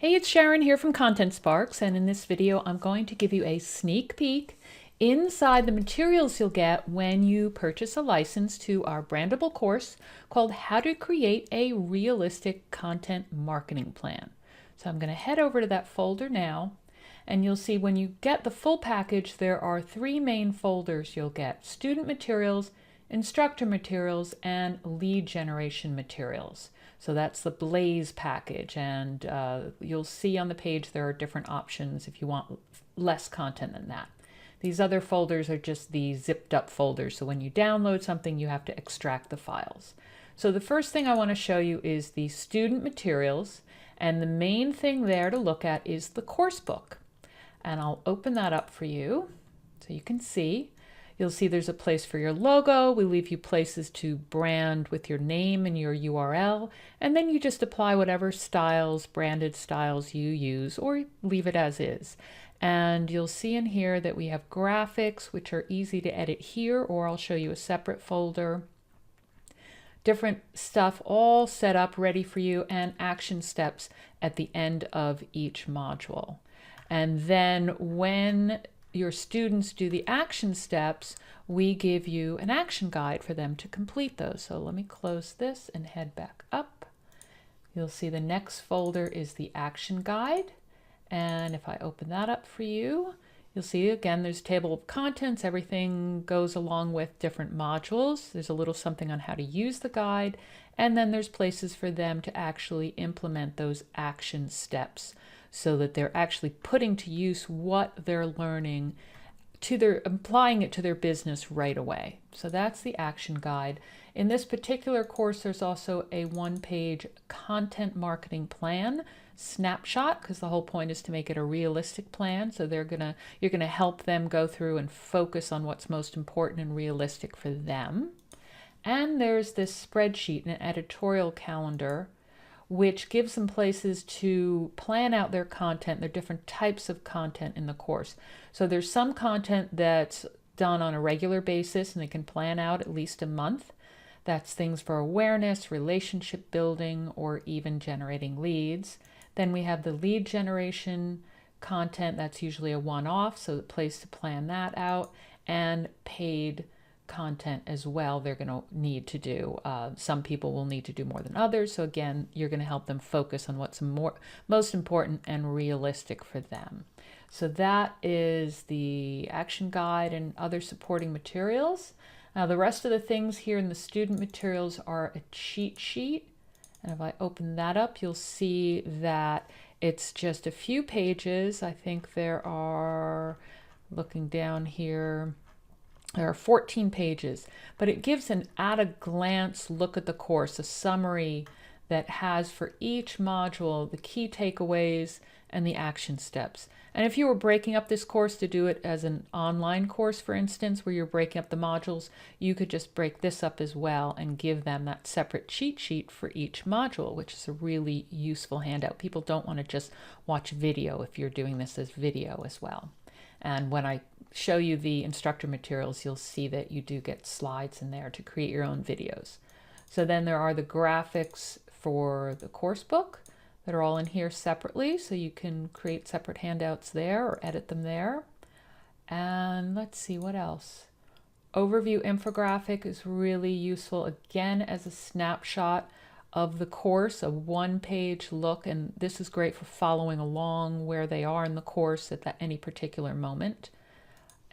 Hey, it's Sharon here from Content Sparks, and in this video I'm going to give you a sneak peek inside the materials you'll get when you purchase a license to our brandable course called How to Create a Realistic Content Marketing Plan. So I'm going to head over to that folder now, and you'll see when you get the full package there are three main folders you'll get: student materials, instructor materials, and lead generation materials. So that's the Blaze package, and you'll see on the page there are different options if you want less content than that. These other folders are just the zipped up folders, so when you download something you have to extract the files. So the first thing I want to show you is the student materials, and the main thing there to look at is the course book. And I'll open that up for you so you can see. You'll see there's a place for your logo. We leave you places to brand with your name and your URL, and then you just apply whatever styles, branded styles you use, or leave it as is. And you'll see in here that we have graphics, which are easy to edit here, or I'll show you a separate folder. Different stuff all set up ready for you, and action steps at the end of each module. And then when your students do the action steps, we give you an action guide for them to complete those. So let me close this and head back up. You'll see the next folder is the action guide. And if I open that up for you, you'll see again there's a table of contents. Everything goes along with different modules. There's a little something on how to use the guide. And then there's places for them to actually implement those action steps, so that they're actually putting to use what they're learning, applying it to their business right away. So that's the action guide. In this particular course, there's also a one-page content marketing plan snapshot, because the whole point is to make it a realistic plan. So you're gonna help them go through and focus on what's most important and realistic for them. And there's this spreadsheet, an editorial calendar, which gives them places to plan out their content, their different types of content in the course. So there's some content that's done on a regular basis and they can plan out at least a month. That's things for awareness, relationship building, or even generating leads. Then we have the lead generation content. That's usually a one-off, so a place to plan that out, and paid content as well they're going to need to do. Some people will need to do more than others, so again you're going to help them focus on what's most important and realistic for them. So that is the action guide and other supporting materials. Now the rest of the things here in the student materials are a cheat sheet, and if I open that up you'll see that it's just a few pages. I think there are, looking down here, there are 14 pages, but it gives an at-a-glance look at the course, a summary that has for each module the key takeaways and the action steps. And if you were breaking up this course to do it as an online course, for instance, where you're breaking up the modules, you could just break this up as well and give them that separate cheat sheet for each module, which is a really useful handout. People don't want to just watch video if you're doing this as video as well. And when I show you the instructor materials, you'll see that you do get slides in there to create your own videos. So then there are the graphics for the course book that are all in here separately, so you can create separate handouts there or edit them there. And let's see what else. Overview infographic is really useful, again, as a snapshot of the course, a one-page look, and this is great for following along where they are in the course at any particular moment.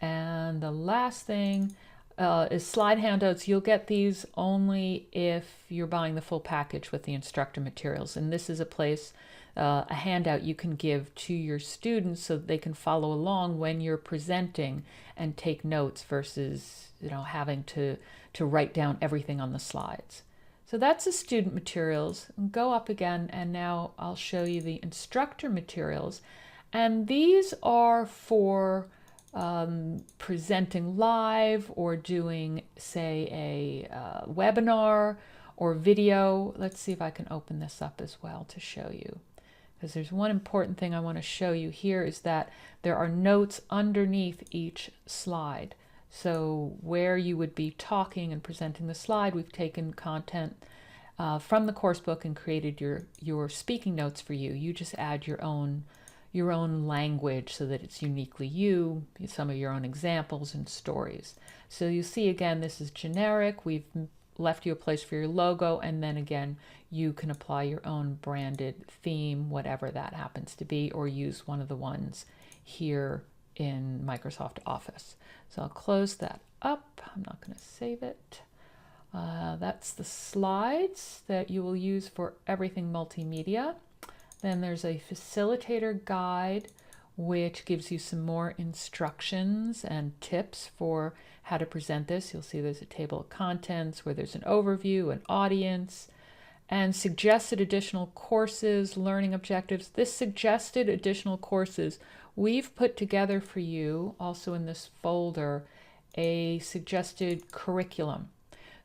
And the last thing is slide handouts. You'll get these only if you're buying the full package with the instructor materials, and this is a place, a handout you can give to your students so that they can follow along when you're presenting and take notes versus having to write down everything on the slides. So that's the student materials. Go up again, and now I'll show you the instructor materials. And these are for presenting live or doing, say, a webinar or video. Let's see if I can open this up as well to show you. Because there's one important thing I want to show you here is that there are notes underneath each slide. So where you would be talking and presenting the slide, we've taken content from the course book and created your speaking notes for you. You just add your own language so that it's uniquely you, some of your own examples and stories. So you see, again, this is generic. We've left you a place for your logo, and then again, you can apply your own branded theme, whatever that happens to be, or use one of the ones here in Microsoft Office. So I'll close that up. I'm not going to save it. That's the slides that you will use for everything multimedia. Then there's a facilitator guide, which gives you some more instructions and tips for how to present this. You'll see there's a table of contents where there's an overview, an audience, and suggested additional courses, learning objectives. This suggested additional courses, we've put together for you, also in this folder, a suggested curriculum.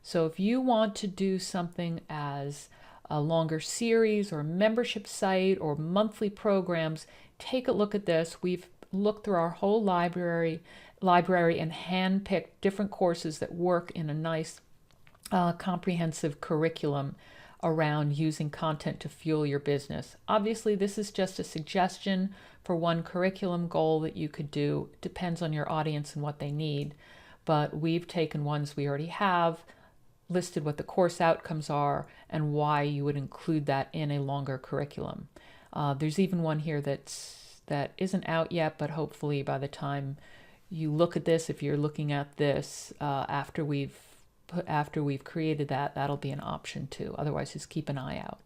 So if you want to do something as a longer series or membership site or monthly programs, take a look at this. We've looked through our whole library and handpicked different courses that work in a nice comprehensive curriculum around using content to fuel your business. Obviously, this is just a suggestion for one curriculum goal that you could do. It depends on your audience and what they need, but we've taken ones we already have, listed what the course outcomes are and why you would include that in a longer curriculum. There's even one here that isn't out yet, but hopefully by the time you look at this, if you're looking at this after we've created that, that'll be an option too. Otherwise, just keep an eye out.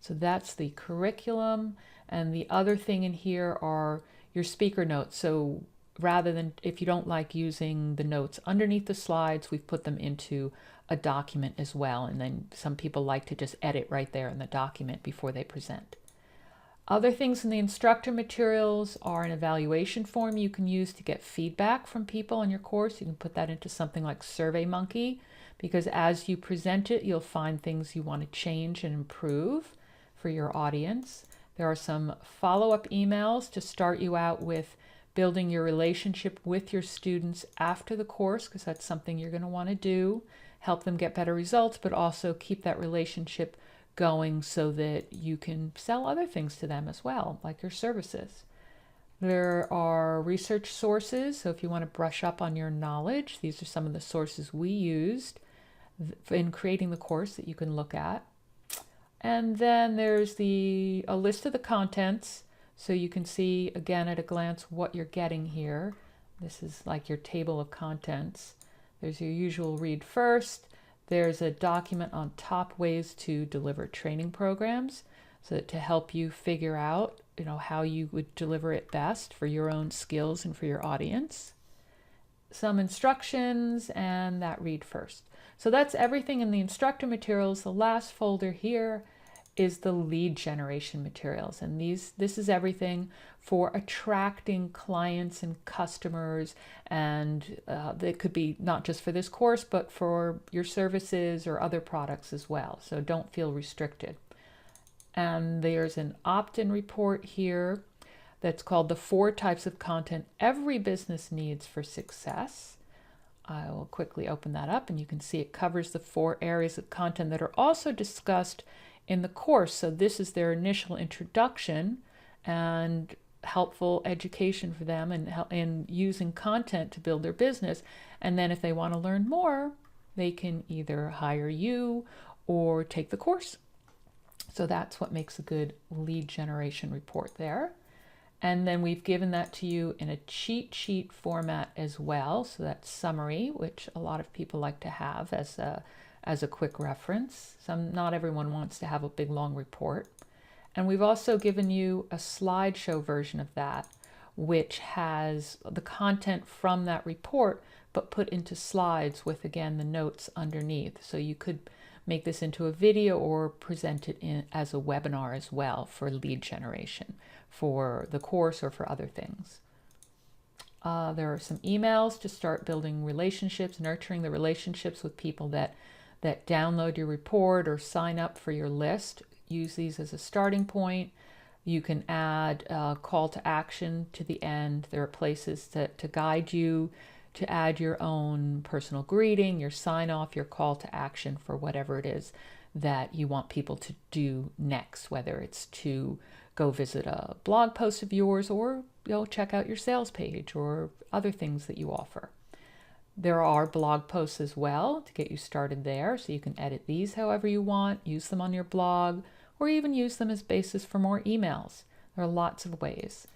So that's the curriculum, and the other thing in here are your speaker notes. So rather than, if you don't like using the notes underneath the slides, we've put them into a document as well, and then some people like to just edit right there in the document before they present. Other things in the instructor materials are an evaluation form you can use to get feedback from people on your course. You can put that into something like SurveyMonkey, because as you present it, you'll find things you want to change and improve for your audience. There are some follow-up emails to start you out with building your relationship with your students after the course, because that's something you're going to want to do. Help them get better results, but also keep that relationship going so that you can sell other things to them as well, like your services. There are research sources, so if you want to brush up on your knowledge, these are some of the sources we used in creating the course that you can look at. And then there's a list of the contents, so you can see again at a glance what you're getting here. This is like your table of contents. There's your usual read first. There's a document on top ways to deliver training programs, so that to help you figure out, how you would deliver it best for your own skills and for your audience. Some instructions and that read first. So that's everything in the instructor materials. The last folder here is the lead generation materials, and this is everything for attracting clients and customers, and they could be not just for this course but for your services or other products as well, so don't feel restricted. And there's an opt-in report here that's called the 4 types of content every business needs for success. I will quickly open that up, and you can see it covers the 4 areas of content that are also discussed in the course. So this is their initial introduction and helpful education for them in using content to build their business. And then if they want to learn more, they can either hire you or take the course. So that's what makes a good lead generation report there. And then we've given that to you in a cheat sheet format as well. So that's summary, which a lot of people like to have as a quick reference. Not everyone wants to have a big long report. And we've also given you a slideshow version of that, which has the content from that report, but put into slides with, again, the notes underneath. So you could make this into a video or present it as a webinar as well for lead generation for the course or for other things. There are some emails to start building relationships, nurturing the relationships with people that download your report or sign up for your list. Use these as a starting point. You can add a call to action to the end. There are places to guide you to add your own personal greeting, your sign off, your call to action for whatever it is that you want people to do next, whether it's to go visit a blog post of yours or check out your sales page or other things that you offer. There are blog posts as well to get you started there, so you can edit these however you want, use them on your blog, or even use them as basis for more emails. There are lots of ways.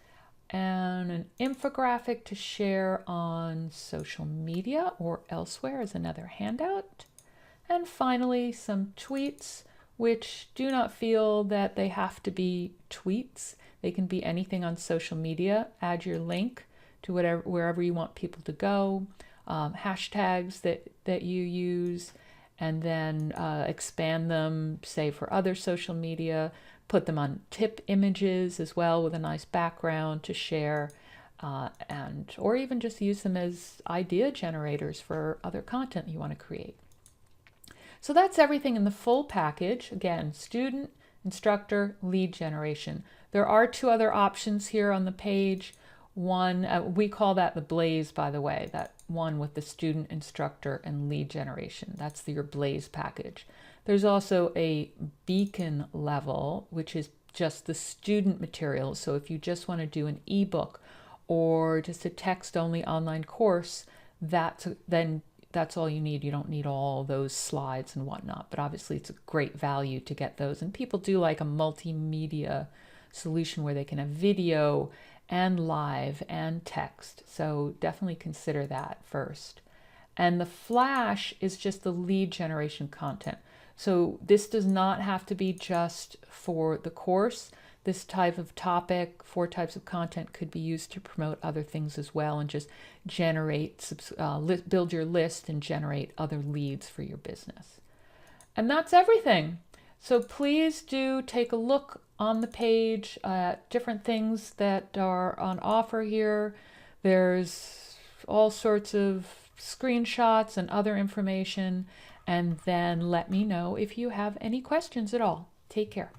And an infographic to share on social media or elsewhere is another handout. And finally, some tweets, which do not feel that they have to be tweets. They can be anything on social media. Add your link to wherever you want people to go, hashtags that you use, and then expand them, say, for other social media. Put them on tip images as well with a nice background to share, or even just use them as idea generators for other content you want to create. So that's everything in the full package. Again, student, instructor, lead generation. There are two other options here on the page. One, we call that the Blaze, by the way, that one with the student, instructor, and lead generation. That's your Blaze package. There's also a Beacon level, which is just the student material. So if you just want to do an ebook or just a text-only online course, that's all you need. You don't need all those slides and whatnot, but obviously it's a great value to get those. And people do like a multimedia solution where they can have video and live and text. So definitely consider that first. And the Flash is just the lead generation content. So this does not have to be just for the course. This type of topic, 4 types of content, could be used to promote other things as well and just generate, build your list and generate other leads for your business. And that's everything. So please do take a look on the page at different things that are on offer here. There's all sorts of screenshots and other information. And then let me know if you have any questions at all. Take care.